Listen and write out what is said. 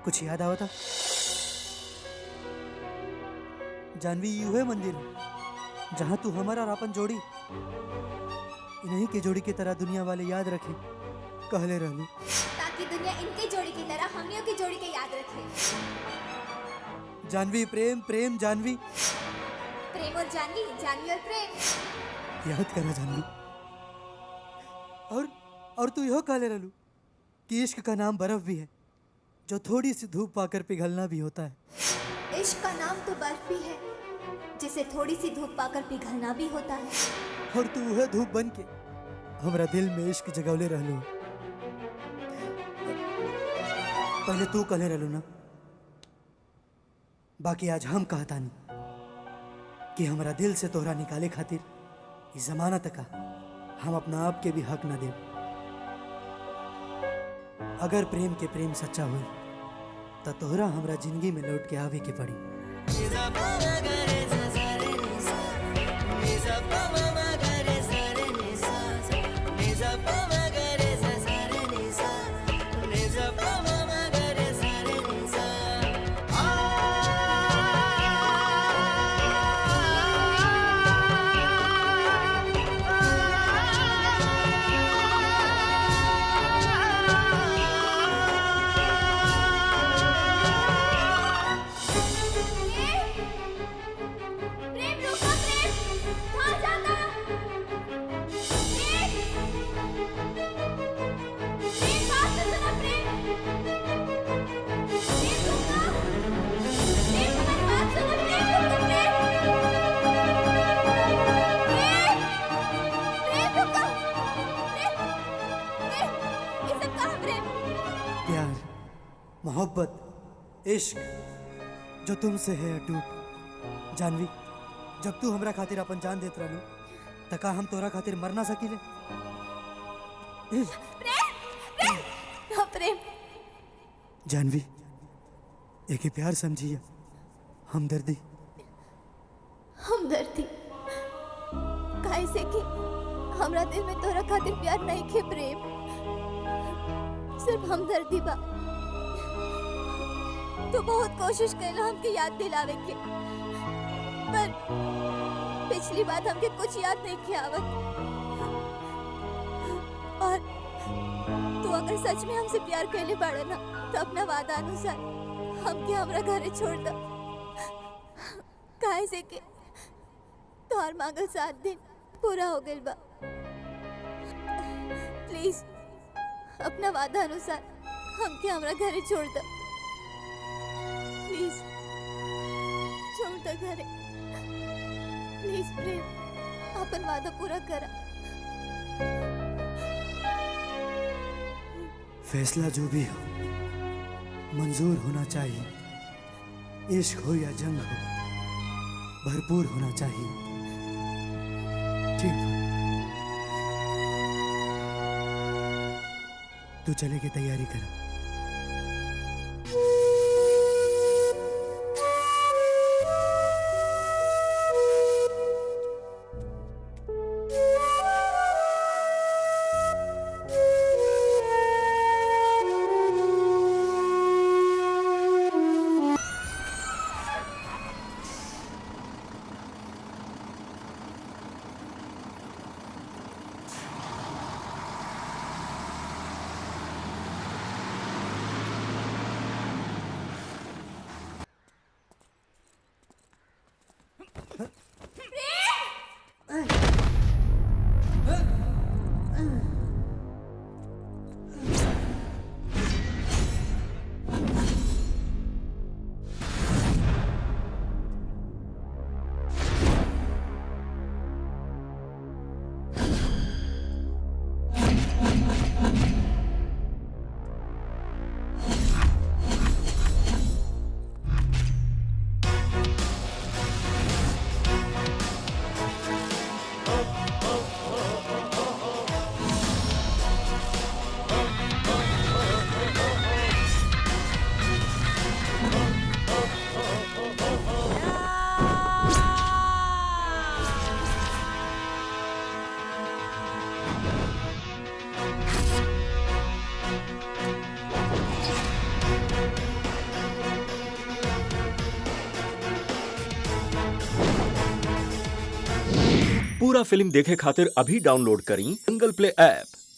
कुछ याद आवता? जानवी, यू है मंदिर जहां तू हमारा और अपन जोड़ी इन्हीं के जोड़ी की तरह दुनिया वाले याद रखे कहले रहलू, ताकि दुनिया इनके जोड़ी की तरह हमनियों की जोड़ी के याद रखे। जानवी प्रेम प्रेम जानवी, प्रेम और जानवी, जानवी और प्रेम। याद करा जानवी। और तू यह कहले रहलू कि इश्क का नाम बर्फ भी है जो थोड़ी सी धूप पाकर पिघलना भी होता है। इश्क का नाम तो बर्फ भी है जिसे थोड़ी सी धूप पाकर पिघलना भी होता है। और तू वह धूप बन के हमरा दिल में इश्क जगवले रहलू। पहले तू कहले रहलू ना, बाकी आज हम कहतानी कि हमरा दिल से तोहरा निकाले खातिर इस जमानत का हम अपना आप के भी हक न दे। अगर प्रेम के प्रेम सच्चा हुई तो तोहरा हमरा जिंदगी में लौट के आवे के पड़ी। प्यार, मोहब्बत, इश्क जो तुमसे है अटूट। जानवी, जब तू हमरा खातिर अपन जान देत रहलू त का हम तोरा खातिर मर ना सकीले? प्रेम जानवी, एक ही प्यार समझिए, हमदर्दी। हमदर्दी काहे से कि हमरा दिल में तोरा खातिर प्यार नहीं खे प्रेम, सिर्फ हमदर्दी बा। तू बहुत कोशिश कैला हमके याद दिलावे के, पर पिछली बात हमके कुछ याद नहीं खे आवत। और तू अगर सच में हमसे प्यार कैले बाड़ा ना तो अपना वादा अनुसार हमके हमरा घरे छोड़ दो। काहे से कि तोहर मांगल 7 दिन पूरा हो गइल बा। प्लीज अपना वादा अनुसार हमके हमरा घरे छोड़ दो। प्लीज छोड़ दो घरे, प्लीज प्रेम, अपन वादा पूरा करा। फैसला जो भी हो मंजूर होना चाहिए, इश्क हो या जंग हो भरपूर होना चाहिए। ठीक है, तू चले की तैयारी कर। पूरा फिल्म देखे खातिर अभी डाउनलोड करी दंगल प्ले ऐप।